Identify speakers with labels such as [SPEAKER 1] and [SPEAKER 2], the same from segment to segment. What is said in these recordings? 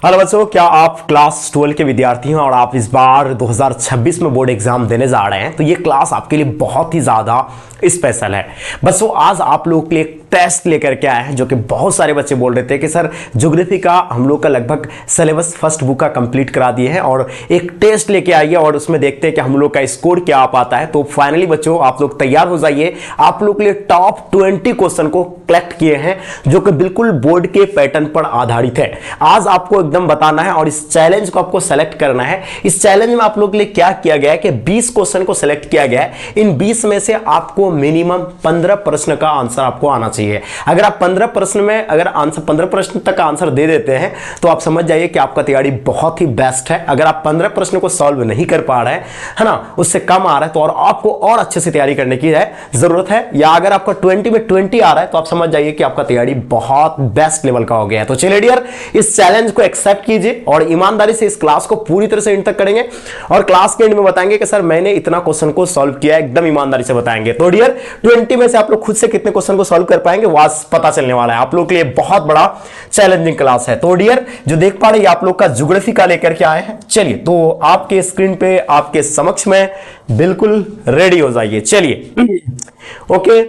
[SPEAKER 1] Hello बच्चों, क्या आप क्लास 12 के विद्यार्थी हैं और आप इस बार 2026 में बोर्ड एग्जाम देने जा रहे हैं? तो ये क्लास आपके लिए बहुत ही ज़्यादा स्पेशल है। बच्चों, आज आप लोग के लिए टेस्ट लेकर के आए हैं, जो कि बहुत सारे बच्चे बोल रहे थे कि सर ज्योग्राफी का हम लोग का लगभग सिलेबस फर्स्ट बुक का कंप्लीट करा दिए हैं और एक टेस्ट लेके आइए और उसमें देखते हैं कि हम लोग का स्कोर क्या आ पाता है। तो फाइनली बच्चों, आप लोग तैयार हो जाइए। आप लोग के लिए टॉप 20 क्वेश्चन को कलेक्ट किए हैं, जो कि बिल्कुल बोर्ड के पैटर्न पर आधारित है। आज आपको एकदम बताना है और इस चैलेंज को आपको सेलेक्ट करना है। इस चैलेंज में आप लोग के लिए क्या किया गया है कि 20 क्वेश्चन को सेलेक्ट किया गया है। इन 20 में से आपको मिनिमम 15 प्रश्न का आंसर आपको आना चाहिए। अगर आप 15 प्रश्न में अगर आंसर 15 प्रश्न तक का आंसर दे देते हैं तो आप समझ जाइए कि आपका तैयारी बहुत ही बेस्ट है। अगर आप 15 प्रश्न को सॉल्व नहीं कर पा रहे हैं, है ना, उससे कम आ रहा है, तो और आपको और अच्छे से तैयारी करने की जरूरत है। या अगर आपका 20 में 20 आ रहा है तो आप समझ जाइए कि आपका तैयारी बहुत बेस्ट लेवल का हो गया है। तो चलिए डियर, इस चैलेंज को एक्सेप्ट कीजिए और ईमानदारी से इस क्लास को पूरी तरह से एंड तक करेंगे और क्लास के एंड में बताएंगे कि सर मैंने इतना क्वेश्चन को सॉल्व किया है। एकदम ईमानदारी से बताएंगे। तो डियर, 20 में से आप लोग खुद से कितने क्वेश्चन को सॉल्व कर पाएंगे वो आज पता चलने वाला है। आप लोग के लिए बहुत बड़ा चैलेंजिंग क्लास है। तो डियर, जो देख पा रहे हैं आप लोग का ज्योग्राफी का लेकर के आए हैं। चलिए, तो आपके स्क्रीन पे आपके समक्ष में बिल्कुल रेडी हो जाइए। चलिए, ओके,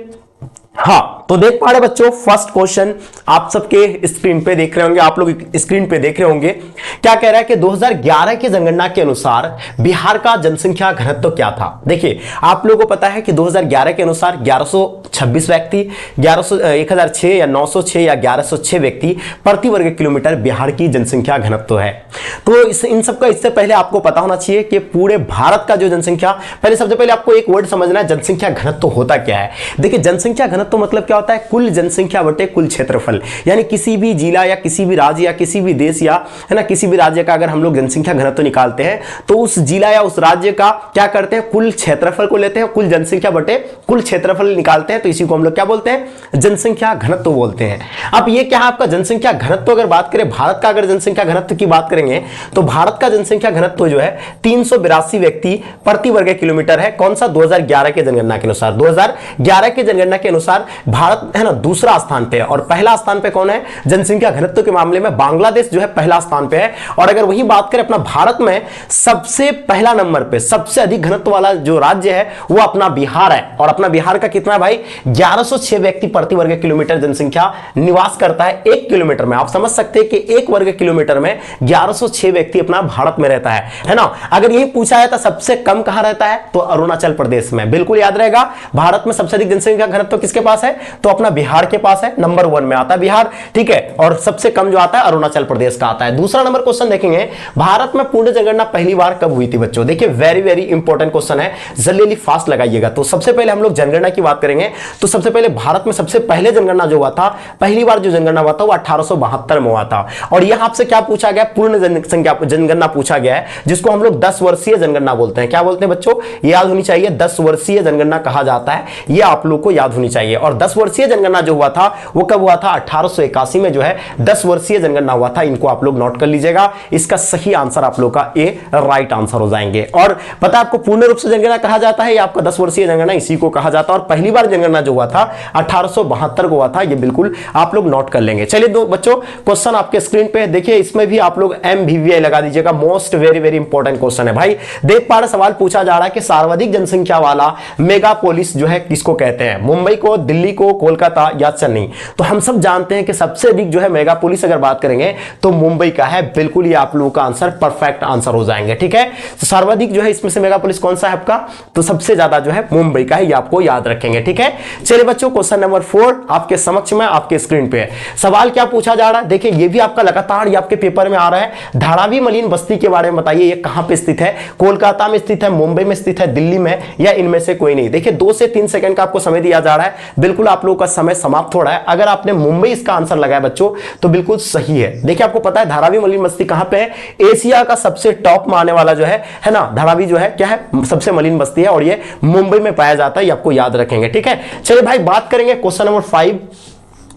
[SPEAKER 1] हाँ, तो देख पा रहे बच्चों, फर्स्ट क्वेश्चन आप सबके स्क्रीन पे देख रहे होंगे, आप लोग स्क्रीन पे देख रहे होंगे। क्या कह रहा है कि 2011 की जनगणना के अनुसार बिहार का जनसंख्या घनत्व क्या था? देखिए, आप लोगों को पता है कि 2011 के अनुसार 1126 व्यक्ति, 1006 या 906 या 1106 व्यक्ति प्रति वर्ग किलोमीटर बिहार की जनसंख्या घनत्व है। तो इन सबका इससे पहले आपको पता होना चाहिए कि पूरे भारत का जो जनसंख्या, पहले सबसे पहले आपको एक वर्ड समझना है, जनसंख्या घनत्व होता क्या है। देखिए, जनसंख्या घनत्व मतलब क्या होता है? कुल जनसंख्या बटे कुल क्षेत्रफल। यानी किसी भी जिला या किसी भी राज्य या किसी भी देश या, है ना, किसी भी राज्य का अगर हम लोग जनसंख्या घनत्व निकालते हैं तो उस जिला या उस राज्य का क्या करते हैं? कुल क्षेत्रफल को लेते हैं, कुल जनसंख्या बटे कुल क्षेत्रफल निकालते हैं। तो इसी को हम लोग क्या बोलते हैं? जनसंख्या घनत्व बोलते हैं। अब ये क्या है आपका जनसंख्या घनत्व? अगर बात करें भारत का, अगर जनसंख्या घनत्व की बात करेंगे तो भारत का जनसंख्या घनत्व जो है 382 व्यक्ति प्रति वर्ग किलोमीटर है। कौन सा? 2011 के जनगणना के अनुसार। 2011 के जनगणना के अनुसार भारत, है ना, दूसरा स्थान पे है और पहला स्थान पे कौन है? जनसंख्या घनत्व के मामले में बांग्लादेश जो है पहला स्थान पे है। और अगर वही बात करें अपना भारत में सबसे पहला नंबर पे सबसे अधिक घनत्व वाला जो राज्य है वो अपना बिहार है। और अपना बिहार का कितना है भाई? 1106 व्यक्ति प्रति वर्ग किलोमीटर जनसंख्या निवास करता है 1 किलोमीटर में। आप समझ सकते हैं कि 1 वर्ग किलोमीटर में 1106 व्यक्ति अपना भारत में रहता है ना। अगर यही पूछा जाता सबसे कम कहां रहता है तो अरुणाचल प्रदेश में। बिल्कुल याद रहेगा, भारत में सबसे अधिक जनसंख्या घनत्व किसके पास है? तो अपना बिहार के पास है। नंबर 1 में आता है बिहार, ठीक है। और सबसे कम जो आता है अरुणाचल प्रदेश का आता है। दूसरा नंबर क्वेश्चन देखेंगे, भारत में पूर्ण जनगणना पहली बार कब हुई थी? बच्चों देखिए, वेरी वेरी इंपॉर्टेंट क्वेश्चन है, जल्दी फास्ट लगाइएगा। तो सबसे पहले हम लोग जनगणना की बात करेंगे तो सबसे पहले भारत में सबसे पहले जनगणना जो हुआ था, पहली बार जो जनगणना हुआ था वो 1872 में हुआ था। और यह आपसे क्या पूछा गया? पूर्ण जनसंख्या जनगणना पूछा गया है, जिसको हम लोग 10 वर्षीय जनगणना बोलते हैं। क्या बोलते हैं बच्चों? याद होनी चाहिए, 10 वर्षीय जनगणना कहा जाता है, यह आप लोग को याद होनी चाहिए। और 10 वर्षीय जनगणना जो हुआ था वो कब हुआ था? 1881 में जो है 10 वर्षीय जनगणना हुआ था। इनको आप लोग नोट कर लीजिएगा। इसका सही आंसर आप लोग का ए राइट आंसर हो जाएंगे। और पता आपको पूर्ण रूप से जनगणना कहा जाता है या आपका 10 वर्षीय जनगणना, इसी को कहा जाता है। और पहली बार जनगणना जो हुआ था 1872 को हुआ था, ये बिल्कुल आप लोग नोट कर लेंगे। चलिए दो बच्चों, क्वेश्चन आपके स्क्रीन पे देखिए, इसमें भी आप लोग MVVI लगा दीजिएगा। Most very very important question है भाई। देख पा रहे, सवाल पूछा जा रहा है कि सर्वाधिक जनसंख्या वाला मेगापोलिस जो है किसको कहते हैं? मुंबई को, दिल्ली को, कोलकाता या चेन्नई? तो हम सब जानते हैं कि सबसे अधिक जो है मेगापोलिस अगर बात करेंगे तो मुंबई का है। बिल्कुल ये आप लोगों का आंसर परफेक्ट आंसर हो जाएंगे, ठीक है। तो सर्वाधिक जो है इसमें से मेगापोलिस कौन सा है आपका? तो सबसे ज्यादा जो है मुंबई का है, ये आपको याद रखेंगे, ठीक है। चलिए बच्चों, क्वेश्चन नंबर 4 आपके समक्ष में आपके स्क्रीन पे है। सवाल क्या पूछा जा रहा है? देखिए, ये भी आपका लगातार ये आपके पेपर में आ रहा है। धारावी मलिन बस्ती के बारे में बताइए, ये कहां पे स्थित है? कोलकाता में स्थित है, मुंबई में स्थित है, दिल्ली में, या इनमें से कोई नहीं? देखिए, 2 से 3 सेकंड का आपको समय दिया जा रहा है। बिल्कुल आप लोगों का समय समाप्त हो रहा है। अगर आपने मुंबई इसका आंसर लगाया बच्चों तो बिल्कुल सही है। देखिए, आपको पता है धारावी मलिन बस्ती कहां पे है? एशिया का सबसे टॉप में आने वाला जो है ना, धारावी जो है क्या है? सबसे मलिन बस्ती है और ये मुंबई में पाया जाता है, ये आपको याद रखेंगे, ठीक है। चलिए भाई, बात करेंगे क्वेश्चन नंबर 5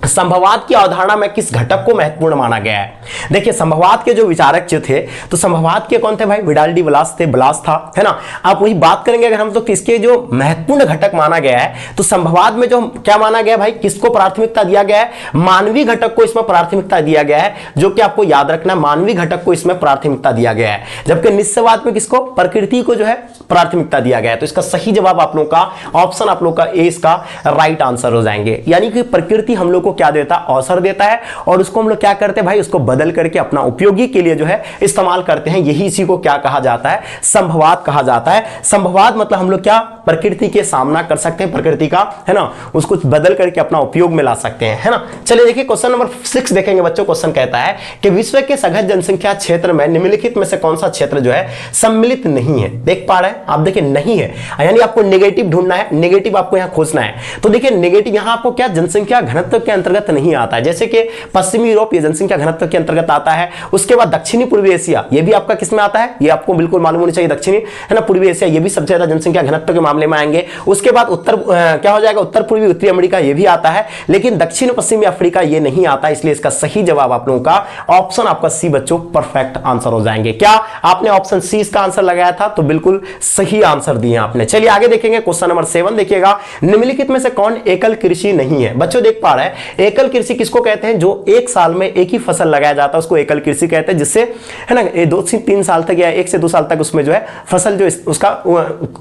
[SPEAKER 1] संभववाद की अवधारणा में किस घटक को महत्वपूर्ण माना गया है? देखिए संभववाद के जो विचारक जो थे, तो संभववाद के कौन थे भाई? विडाल डी ब्लास थे, ब्लास था, है ना। आप वही बात करेंगे अगर हम, तो किसके जो महत्वपूर्ण घटक माना गया है, तो संभववाद में जो क्या माना गया भाई, किसको प्राथमिकता दिया गया है? मानवीय घटक को इसमें प्राथमिकता दिया गया है, जो कि आपको याद रखना, मानवीय घटक को इसमें प्राथमिकता दिया गया है। जबकि निश्चयवाद में किसको? प्रकृति को जो है प्राथमिकता दिया गया है। तो इसका सही जवाब आप लोग का ऑप्शन, आप लोग का ए इसका राइट आंसर हो जाएंगे। यानी कि प्रकृति हम लोग को क्या देता है? अवसर देता है, और उसको हम लोग क्या करते हैं भाई? उसको बदल करके अपना उपयोगी के लिए जो है इस्तेमाल करते हैं। यही इसी को क्या कहा जाता है? संभववाद कहा जाता है। संभववाद मतलब हम लोग क्या प्रकृति के सामना कर सकते हैं, प्रकृति का, है ना, उसको बदल करके अपना उपयोग में ला सकते हैं, है ना। चलिए देखिए क्वेश्चन नंबर 6 देखेंगे बच्चों। क्वेश्चन कहता है कि विश्व के सघन जनसंख्या क्षेत्र में निम्नलिखित में से कौन सा क्षेत्र जो है सम्मिलित नहीं है? देख पा रहे हैं आप? देखिए नहीं है, यानी आपको नेगेटिव ढूंढना है, नेगेटिव आपको यहां खोजना है। तो देखिए नेगेटिव यहां आपको क्या जनसंख्या घनत्व के अंतर्गत नहीं आता है। जैसे कि पश्चिमी यूरोप ये जनसंख्या घनत्व के अंतर्गत आता है। उसके बाद दक्षिणी पूर्वी एशिया, ये भी आपका किसमें आता है? ये आपको बिल्कुल मालूम होनी चाहिए, दक्षिणी, है ना, पूर्वी एशिया, ये भी सबसे ज्यादा जनसंख्या घनत्व के मामले में आएंगे। उसके बाद उत्तर क्या हो जाएगा? उत्तर पूर्वी उत्तरी अमेरिका, ये भी आता है, लेकिन दक्षिण पश्चिमी अफ्रीका ये नहीं आता। इसलिए इसका सही जवाब आप लोगों का ऑप्शन आपका सी बच्चों परफेक्ट आंसर हो जाएंगे। क्या आपने ऑप्शन सी इसका आंसर लगाया था? तो बिल्कुल सही आंसर दिए आपने। चलिए आगे देखेंगे क्वेश्चन नंबर 7 देखिएगा। निम्नलिखित में से कौन एकल कृषि नहीं है? बच्चों देख पा रहे हैं, एकल कृषि किसको कहते हैं? जो एक साल में एक ही फसल लगाया जाता है उसको एकल कृषि कहते हैं, जिससे, है ना, 2 से 3 साल तक या 1 से 2 साल तक उसमें जो है फसल जो उसका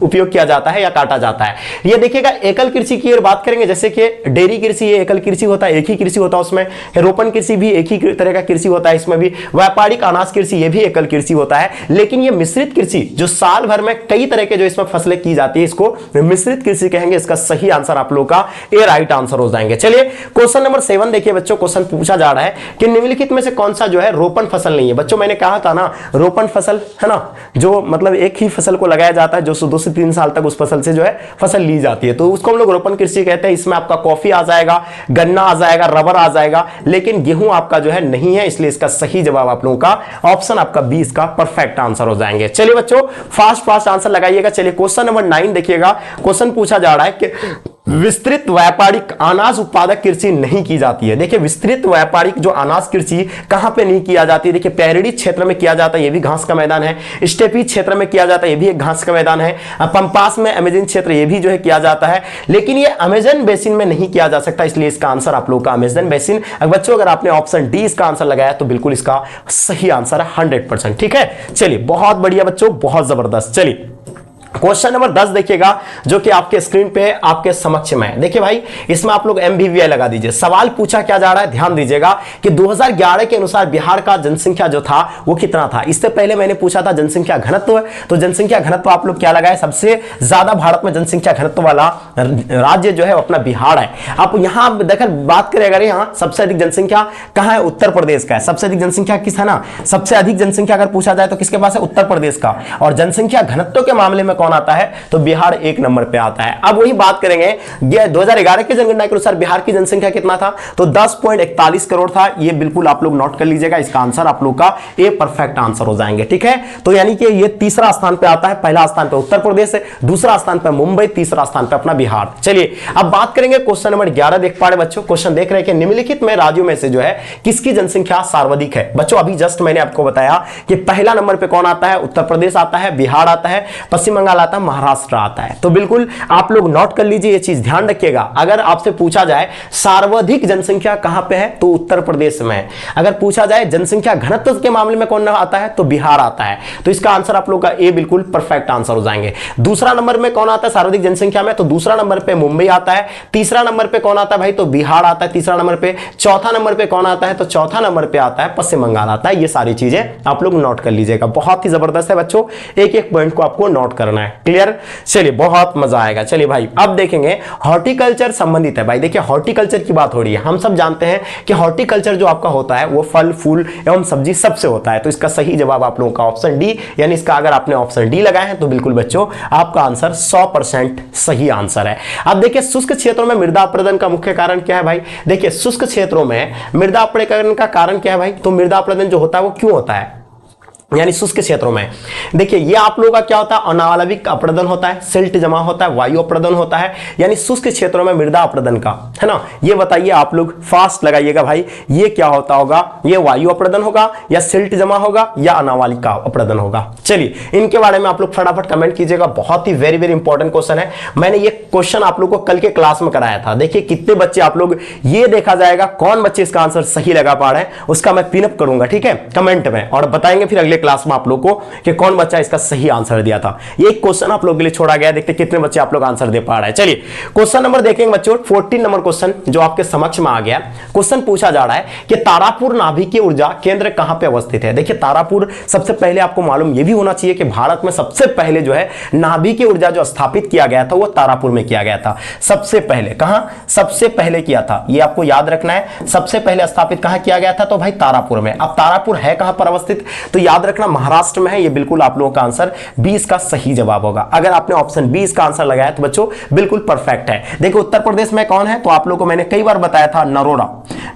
[SPEAKER 1] उपयोग किया जाता है या काटा जाता है। ये देखिएगा एकल कृषि की बात करेंगे, जैसे कि डेयरी कृषि ये एकल कृषि होता है, एक ही कृषि होता है उसमें। रोपण कृषि भी एक ही तरह का कृषि होता है, इसमें भी व्यापारिक अनाज कृषि ये भी एकल कृषि होता है। लेकिन ये मिश्रित कृषि जो साल भर में कई तरह के जो इसमें फसलें की जाती है, इसको मिश्रित कृषि कहेंगे। इसका सही आंसर आप लोगों का ए राइट आंसर हो जाएंगे। चलिए क्वेश्चन नंबर 7 देखिए बच्चों। क्वेश्चन पूछा जा रहा है कि निम्नलिखित में से कौन सा जो है रोपण फसल नहीं है? बच्चों मैंने कहा था ना, रोपण फसल, है ना, जो मतलब एक ही फसल को लगाया जाता है, जो 2 से 3 साल तक उस फसल से जो है फसल ली जाती है, तो उसको हम लोग रोपण कृषि कहते हैं। इसमें आपका कॉफी आ जाएगा, गन्ना आ जाएगा, रबर आ जाएगा, लेकिन गेहूं आपका जो है नहीं है। इसलिए इसका सही जवाब आप लोगों का ऑप्शन आपका 20 का परफेक्ट आंसर हो जाएंगे। चलिए बच्चों फास्ट आंसर लगाइएगा। चलिए क्वेश्चन नंबर 9 देखिएगा। क्वेश्चन पूछा जा रहा है कि विस्तृत व्यापारिक अनाज उत्पादक कृषि नहीं की जाती है। देखिए विस्तृत व्यापारिक जो अनाज कृषि कहां पे नहीं किया जाती है? देखिए पैरेडी क्षेत्र में किया जाता है, ये भी घास का मैदान है। स्टेपी क्षेत्र में किया जाता है, ये भी एक घास का मैदान है। पंपास में अमेजन क्षेत्र ये भी जो है किया जाता है, लेकिन ये अमेजन बेसिन में नहीं किया जा सकता। इसलिए इसका आंसर आप लोग का अमेजन बेसिन। बच्चों अगर आपने ऑप्शन डी इसका आंसर लगाया तो बिल्कुल इसका सही आंसर है 100%। ठीक है, चलिए बहुत बढ़िया बच्चों, बहुत जबरदस्त। चलिए क्वेश्चन नंबर 10 देखिएगा, जो कि आपके स्क्रीन पे आपके समक्ष में है। देखिए भाई इसमें आप लोग MVVI लगा दीजिए। सवाल पूछा क्या जा रहा है, ध्यान दीजिएगा कि 2011 के अनुसार बिहार का जनसंख्या जो था वो कितना था। इससे पहले मैंने पूछा था जनसंख्या घनत्व, तो जनसंख्या घनत्व आप लोग क्या लगाए? सबसे ज्यादा भारत में जनसंख्या घनत्व वाला राज्य जो है अपना बिहार है। आप यहां देखकर बात करें, अगर यहां सबसे अधिक जनसंख्या कहां है? उत्तर प्रदेश का है। सबसे अधिक जनसंख्या किस है ना, सबसे अधिक जनसंख्या अगर पूछा जाए तो किसके पास है? उत्तर प्रदेश का। और जनसंख्या घनत्व के मामले में कौन आता है? तो बिहार 1 नंबर पे आता है। अब वही बात करेंगे, 2011 की जनगणना के अनुसार बिहार की जनसंख्या कितना था? तो 10.41 करोड़ था। ये बिल्कुल आप लोग नोट कर लीजिएगा। इसका आंसर आप लोग का ए परफेक्ट आंसर हो जाएंगे। ठीक है, तो यानी कि ये तीसरा स्थान पे आता है। पहला स्थान पे उत्तर प्रदेश है, दूसरा स्थान पे मुंबई, तीसरा स्थान पे अपना बिहार। चलिए अब बात करेंगे क्वेश्चन नंबर 11 देख पा रहे बच्चों। क्वेश्चन देख रहे हैं कि निम्नलिखित में राज्यों में से जो है किसकी जनसंख्या सर्वाधिक है? बच्चों अभी जस्ट मैंने आपको बताया कि पहला नंबर पे कौन आता है? उत्तर प्रदेश आता है, बिहार आता है, पश्चिम बंगाल आता है, महाराष्ट्र आता है। तो बिल्कुल आप लोग नोट कर लीजिए, ये चीज ध्यान रखिएगा। अगर आपसे पूछा जाए सर्वाधिक जनसंख्या कहां पे है, तो उत्तर प्रदेश में है। अगर पूछा जाए जनसंख्या घनत्व के मामले में कौन आता है, तो बिहार आता है। तो इसका आंसर आप लोग का ए बिल्कुल परफेक्ट आंसर हो जाएंगे। दूसरा नंबर में कौन आता है सर्वाधिक जनसंख्या में? तो दूसरा नंबर पे मुंबई आता है। तीसरा नंबर पे कौन आता है भाई? तो बिहार आता है तीसरा नंबर पे। चौथा नंबर पे कौन आता है? तो चौथा नंबर पे आता है पश्चिम बंगाल आता है। ये सारी चीजें आप लोग नोट कर लीजिएगा। बहुत ही जबरदस्त है बच्चों, एक एक पॉइंट को आपको नोट करना है। क्लियर? चलिए बहुत मजा आएगा। चलिए भाई अब देखेंगे हॉर्टिकल्चर संबंधित है। भाई देखिए हॉर्टिकल्चर की बात हो रही है। हम सब जानते हैं कि हॉर्टिकल्चर जो आपका होता है वो फल फूल एवं सब्जी सबसे होता है। तो इसका सही जवाब आप लोगों का ऑप्शन डी, यानी इसका अगर आपने ऑप्शन डी लगाए हैं तो बिल्कुल बच्चों आपका आंसर 100% सही आंसर है। अब देखिए शुष्क क्षेत्रों में मृदा अपरदन का मुख्य कारण क्या है भाई? देखिए शुष्क क्षेत्रों में मृदा अपरदन का कारण क्या है भाई? तो मृदा अपरदन जो होता है वो क्यों होता है? यानी शुष्क क्षेत्रों में। देखिए ये आप लोगों का क्या होता है, अनावलिक अप्रदन होता है, सिल्ट जमा होता है, वायु अप्रदन होता है, यानी शुष्क क्षेत्रों में मृदा अप्रदन का, है ना। ये बताइए आप लोग, फास्ट लगाइएगा भाई, ये क्या होता होगा, ये वायु अप्रदन होगा या सिल्ट जमा होगा या अनावलिक का अप्रदन होगा। चलिए इनके बारे में आप लोग फटाफट कमेंट कीजिएगा, बहुत ही वेरी वेरी इंपॉर्टेंट क्वेश्चन है। मैंने ये क्वेश्चन आप लोग को कल के क्लास में कराया था। देखिए कितने बच्चे आप लोग, ये देखा जाएगा कौन बच्चे इसका आंसर सही लगा पा रहे हैं, उसका मैं पिनअप करूंगा, ठीक है, कमेंट में, और बताएंगे फिर अगले क्लास में आप लोग को कि कौन बच्चा इसका सही आंसर दिया था। ये क्वेश्चन आप लोगों के लिए छोड़ा गया, देखते कितने बच्चे आप लोग आंसर दे पा रहे हैं। चलिए क्वेश्चन नंबर देखेंगे बच्चों, 14 नंबर क्वेश्चन जो आपके समक्ष में आ गया। क्वेश्चन पूछा जा रहा है कि तारापुर नाभिकीय ऊर्जा केंद्र कहां पे अवस्थित है। देखिए तारापुर, सबसे पहले आपको मालूम यह भी होना चाहिए कि भारत में सबसे पहले जो है नाभिकीय ऊर्जा जो स्थापित किया गया था वो तारापुर में किया गया था। सबसे पहले कहां, सबसे पहले किया था, ये आपको याद रखना है। सबसे पहले स्थापित कहां किया गया था, तो भाई तारापुर में। अब तारापुर है कहां पर अवस्थित, तो याद रखना महाराष्ट्र में है। ये बिल्कुल आप लोगों का आंसर 20 का सही जवाब होगा। अगर आपने ऑप्शन 20 का आंसर लगाया तो बच्चों बिल्कुल परफेक्ट है। देखो उत्तर प्रदेश में कौन है, तो आप लोगों को मैंने कई बार बताया था नरोड़ा।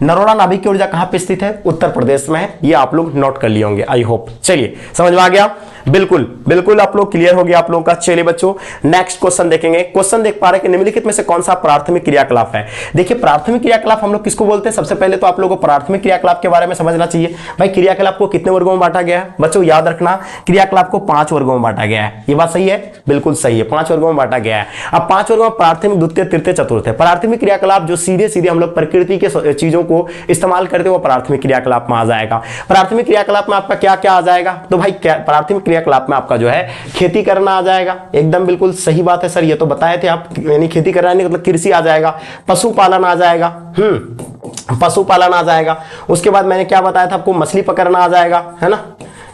[SPEAKER 1] नरोड़ा नाभिकीय ऊर्जा कहां पे स्थित है, उत्तर प्रदेश में है। ये आप लोग नोट कर लिए होंगे, आई होप। चलिए समझ में आ गया, बिल्कुल बिल्कुल आप लोग क्लियर हो गया आप लोगों का। चलिए बच्चों नेक्स्ट क्वेश्चन देखेंगे। क्वेश्चन देख पा रहे हैं कि निम्नलिखित में से कौन सा प्राथमिक क्रियाकलाप है। देखिए प्राथमिक क्रियाकलाप हम लोग किसको बोलते हैं, सबसे पहले तो आप लोगों को प्राथमिक क्रियाकलाप के बारे में समझना चाहिए। भाई क्रियाकलाप को कितने वर्गों में बांटा गया है बच्चों, याद रखना क्रियाकलाप को 5 वर्गों में बांटा गया है। ये बात सही है, बिल्कुल सही है, 5 वर्गों में बांटा गया है। अब 5 वर्गों में प्राथमिक, द्वितीय, तृतीय, चतुर्थ है। प्राथमिक क्रियाकलाप जो सीधे सीधे हम लोग प्रकृति के चीजों को इस्तेमाल करते हैं वो प्राथमिक क्रियाकलाप में आ जाएगा। प्राथमिक क्रियाकलाप में आपका क्या क्या आ जाएगा, तो भाई प्राथमिक क्रियाकलाप में आपका जो है खेती करना आ जाएगा। एकदम बिल्कुल सही बात है सर, ये तो बताए थे आप, यानी खेती करना नहीं मतलब कृषि आ जाएगा। पशुपालन आ जाएगा, पशुपालन आ जाएगा। उसके बाद मैंने क्या बताया था आपको, मछली पकड़ना आ जाएगा, है ना,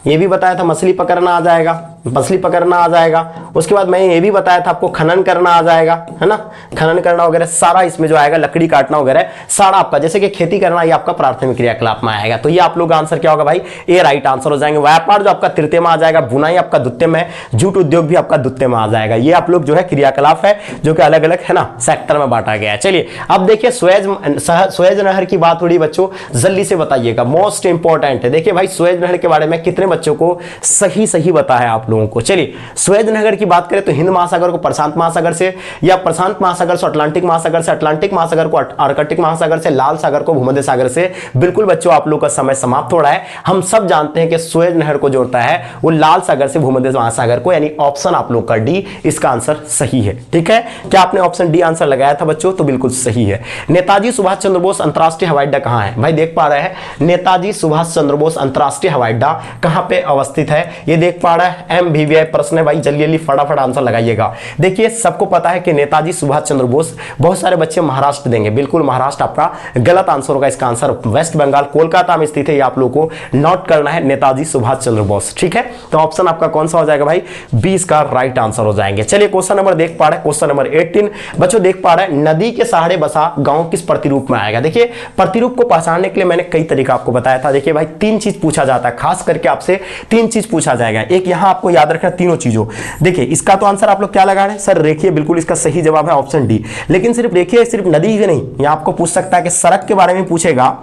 [SPEAKER 1] ये भी बताया था मछली पकड़ना आ जाएगा, मछली पकड़ना आ जाएगा। उसके बाद मैंने ये भी बताया था आपको खनन करना आ जाएगा, है ना, खनन करना वगैरह सारा इसमें जो आएगा, लकड़ी काटना वगैरह सारा आपका, जैसे कि खेती करना, ये आपका प्राथमिक क्रियाकलाप में आएगा। तो ये आप लोग आंसर क्या होगा भाई, ए राइट आंसर हो जाएंगे। व्यापार जो आपका तृतीय में आ जाएगा, बुनाई आपका द्वितीय में, जूट उद्योग भी आपका द्वितीय में आ जाएगा। ये आप लोग जो है क्रियाकलाप है जो कि अलग अलग है ना सेक्टर में बांटा गया है। चलिए अब देखिए सुएज नहर की बात हो रही बच्चों, जल्दी से बताइएगा, मोस्ट इंपॉर्टेंट है। देखिए भाई सुएज नहर के बारे में कितने बच्चों को सही बता है आप लोगों को। चलिए सुएज नहर की बात करें तो हिंद महासागर को प्रशांत महासागर से, या प्रशांत महासागर से अटलांटिक महासागर से, अटलांटिक महासागर को आर्कटिक महासागर से, लाल सागर को भूमध्य सागर से। बिल्कुल बच्चों आप लोग का समय समाप्त हो रहा है। हम सब जानते हैं कि सुएज नहर को जोड़ता है वो लाल सागर से भूमध्य महासागर को, यानी ऑप्शन आप लोग का डी इसका आंसर सही है। ठीक है, क्या आपने ऑप्शन डी आंसर लगाया था बच्चों, तो बिल्कुल सही है। नेताजी सुभाष चंद्र बोस अंतरराष्ट्रीय हवाई अड्डा कहां है, भाई देख पा रहे हैं नेताजी सुभाष चंद्र बोस अंतरराष्ट्रीय हवाई अड्डा कहां पे अवस्थित है, ये देख पा रहा है। MVVI प्रश्न है भाई, जल्दी फटाफट आंसर लगाइएगा। देखिए सबको पता है कि नेताजी सुभाष चंद्र बोस, बहुत सारे बच्चे महाराष्ट्र देंगे, बिल्कुल महाराष्ट्र आपका गलत आंसर होगा। इसका आंसर वेस्ट बंगाल कोलकाता में स्थित है, ये आप लोगों को नोट करना है, नेताजी सुभाष चंद्र बोस। ठीक है, तो ऑप्शन आपका कौन सा हो जाएगा भाई, 20 का राइट आंसर हो जाएंगे। चलिए क्वेश्चन नंबर देख पा रहे हैं, क्वेश्चन नंबर 18 बच्चों देख पा रहे हैं, नदी के सहारे बसा गांव किस प्रतिरूप में आएगा। देखिए प्रतिरूप को पहचानने के लिए मैंने कई तरीका आपको बताया था। देखिए भाई 3 चीज पूछा जाता है, खास करके आपसे 3 चीज पूछा जाएगा। एक यहां आपको याद रखना तीनों चीजों। देखिए इसका तो आंसर आप लोग क्या लगा रहे हैं सर, रेखीय, बिल्कुल इसका सही जवाब है ऑप्शन डी। लेकिन सिर्फ रेखीय, सिर्फ नदी ही नहीं, यहां आपको पूछ सकता है कि सड़क के बारे में पूछेगा,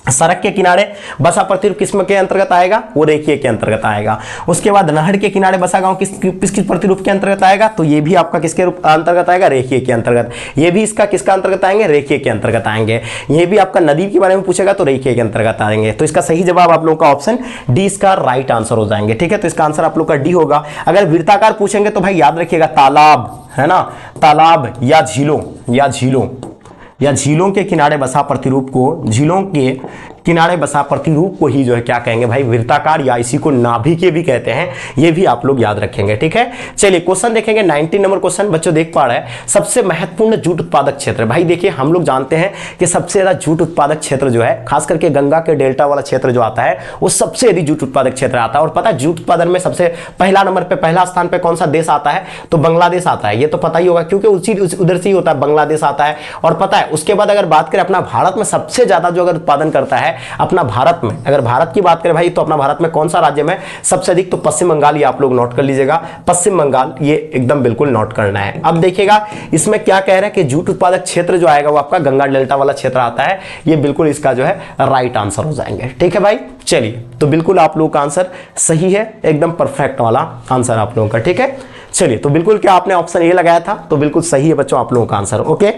[SPEAKER 1] सड़क के किनारे बसा प्रतिरूप किसमें के अंतर्गत आएगा, वो रेखीय के अंतर्गत आएगा। उसके बाद नहर के किनारे बसा गांव किस प्रतिरूप के अंतर्गत आएगा, तो ये भी आपका किसके अंतर्गत आएगा, रेखीय के अंतर्गत। ये भी इसका किसका अंतर्गत आएंगे, रेखीय के अंतर्गत आएंगे। ये भी आपका नदी के बारे में पूछेगा तो रेखीय के अंतर्गत आएंगे। तो इसका सही जवाब आप लोग का ऑप्शन डी इसका राइट आंसर हो जाएंगे। ठीक है, तो इसका आंसर आप लोग का डी होगा। अगर वृत्ताकार पूछेंगे तो भाई याद रखिएगा तालाब, है ना, तालाब या झीलों के किनारे बसा प्रतिरूप को, झीलों के किनारे बसा प्रतिरूप को ही जो है क्या कहेंगे भाई, वृत्ताकार, या इसी को नाभिकीय भी कहते हैं। ये भी आप लोग याद रखेंगे। ठीक है, चलिए क्वेश्चन देखेंगे 19 नंबर क्वेश्चन बच्चों देख पा रहे हैं, सबसे महत्वपूर्ण जूट उत्पादक क्षेत्र। भाई देखिए हम लोग जानते हैं कि सबसे ज्यादा जूट उत्पादक क्षेत्र जो है, खास करके गंगा के डेल्टा वाला क्षेत्र जो आता है वो सबसे अधिक जूट उत्पादक क्षेत्र आता है। और पता है जूट उत्पादन में सबसे पहला नंबर पे, पहला स्थान पे कौन सा देश आता है, तो बांग्लादेश आता है। ये तो पता ही होगा क्योंकि उधर से ही होता है, बांग्लादेश आता है। और पता है उसके बाद अगर बात करें अपना भारत में सबसे ज्यादा जो अगर उत्पादन करता है है अपना भारत में। अगर भारत की बात करें भाई तो अपना भारत में कौन सा राज्य में सबसे अधिक, तो पश्चिम बंगाल, ये आप लोग नोट कर लीजिएगा, पश्चिम बंगाल, ये एकदम बिल्कुल नोट करना है। अब देखिएगा इसमें क्या कह रहे हैं कि जूट उत्पादक क्षेत्र जो आएगा वो आपका गंगा डेल्टा वाला क्षेत्र आता है, ये बिल्कुल इसका जो है राइट आंसर हो जाएंगे। ठीक है भाई, चलिए तो बिल्कुल आप लोगों का आंसर सही है, एकदम परफेक्ट वाला आंसर आप लोगों का। ठीक है, चलिए तो बिल्कुल क्या आपने ऑप्शन ए लगाया था, तो बिल्कुल सही है बच्चों आप लोगों का आंसर। ओके,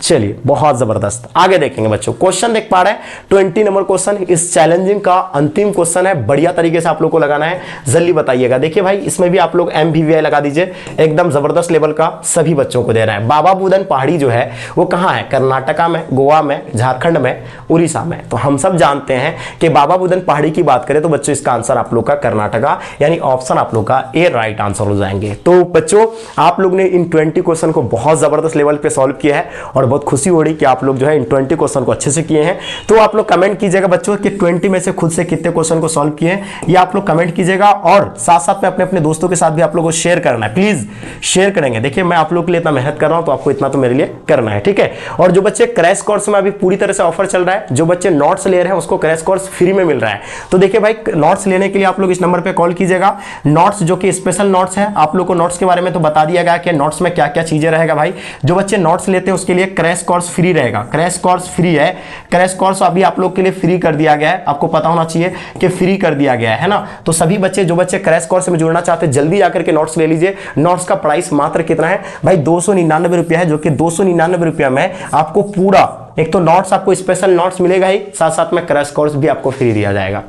[SPEAKER 1] चलिए बहुत जबरदस्त, आगे देखेंगे बच्चों। क्वेश्चन देख पा रहे हैं 20 नंबर क्वेश्चन, इस चैलेंजिंग का अंतिम क्वेश्चन है, बढ़िया तरीके से आप लोग को लगाना है, जल्दी बताइएगा। देखिए भाई इसमें भी आप लोग MVVI लगा दीजिए, एकदम जबरदस्त लेवल का सभी बच्चों को दे रहा है। बाबा बुदन पहाड़ी जो है वो कहां है, कर्नाटका में, गोवा में, झारखंड में, उड़ीसा में। तो हम सब जानते हैं कि बाबा बुदन पहाड़ी की बात करें तो बच्चों इसका आंसर आप लोग का कर्नाटका, यानी ऑप्शन आप लोग का ए राइट आंसर हो जाएंगे। तो बच्चों आप लोग ने इन 20 क्वेश्चन को बहुत जबरदस्त लेवल पे सॉल्व किया है और बहुत खुशी हो रही कि आप लोग जो है इन 20 क्वेश्चन को अच्छे से किए हैं। तो आप लोग कमेंट कीजिएगा बच्चों कि 20 में से खुद से कितने क्वेश्चन को सॉल्व किए हैं, ये आप लोग कमेंट कीजिएगा और साथ साथ में अपने अपने दोस्तों के साथ भी आप लोगों को शेयर करना है, प्लीज शेयर करेंगे। देखिए मैं आप लोग के लिए इतना मेहनत कर रहा हूं तो आपको इतना तो मेरे लिए करना है। ठीक है, और जो बच्चे क्रैश कोर्स में अभी पूरी तरह से ऑफर चल रहा है, जो बच्चे नोट्स ले रहे हैं उसको क्रैश कोर्स फ्री में मिल रहा है। तो देखिए भाई नोट्स लेने के लिए आप लोग इस नंबर पर कॉल कीजिएगा। नोट्स जो कि स्पेशल नोट्स है, आप लोग को नोट्स के बारे में तो बता दिया गया कि नोट्स में क्या क्या चीजें रहेगा। भाई जो बच्चे नोट्स लेते हैं उसके लिए क्रैश कोर्स फ्री रहेगा, क्रैश कोर्स फ्री है। क्रैश कोर्स अभी आप लोग के लिए फ्री कर दिया गया है, आपको पता होना चाहिए कि फ्री कर दिया गया है ना। तो सभी बच्चे जो बच्चे क्रैश कोर्स में जुड़ना चाहते हैं जल्दी आकर के नोट्स ले लीजिए। नोट्स का प्राइस मात्र कितना है भाई, 299 रुपया है, जो कि 299 रुपया में आपको पूरा, एक तो नोट्स आपको स्पेशल नोट्स मिलेगा ही, साथ साथ में क्रैश कोर्स भी आपको फ्री दिया जाएगा।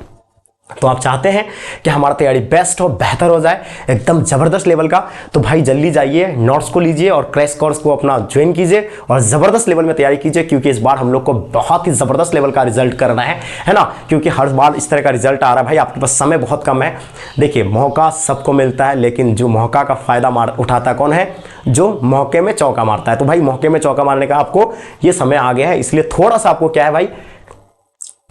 [SPEAKER 1] तो आप चाहते हैं कि हमारा तैयारी बेस्ट हो, बेहतर हो जाए, एकदम जबरदस्त लेवल का, तो भाई जल्दी जाइए नोट्स को लीजिए और क्रैश कोर्स को अपना ज्वाइन कीजिए और जबरदस्त लेवल में तैयारी कीजिए, क्योंकि इस बार हम लोग को बहुत ही जबरदस्त लेवल का रिजल्ट करना है ना। क्योंकि हर बार इस तरह का रिजल्ट आ रहा है भाई, आपके पास समय बहुत कम है। देखिए मौका सबको मिलता है, लेकिन जो मौका का फायदा उठाता है कौन है, जो मौके में चौका मारता है। तो भाई मौके में चौका मारने का आपको ये समय आ गया है, इसलिए थोड़ा सा आपको क्या है भाई,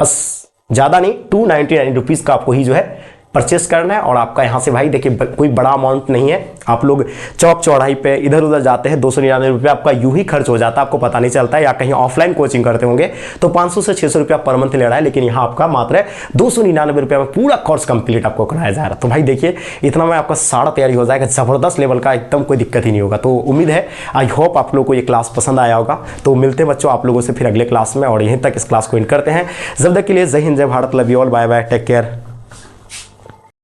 [SPEAKER 1] बस ज्यादा नहीं, 299 रुपीज का आपको ही जो है परचेस करना है। और आपका यहां से भाई देखिए कोई बड़ा अमाउंट नहीं है, आप लोग चौक चौराही पे इधर उधर जाते हैं 299 रुपया आपका यूं ही खर्च हो जाता है, आपको पता नहीं चलता है। या कहीं ऑफलाइन कोचिंग करते होंगे तो 500 से 600 रुपया पर मंथ ले रहा है, लेकिन यहाँ आपका मात्र 299 रुपया में पूरा कोर्स कंप्लीट आपको कराया जा रहा है। तो भाई देखिए इतना में आपका सारा तैयारी हो जाएगा, जबरदस्त लेवल का, एकदम कोई दिक्कत ही नहीं होगा। तो उम्मीद है, आई होप आप लोग को ये क्लास पसंद आया होगा। तो मिलते हैं बच्चों आप लोगों से फिर अगले क्लास में, और यहीं तक इस क्लास को एंड करते हैं। जब तक के लिए जय हिंद, जय Bharat, love you all, bye bye, take care.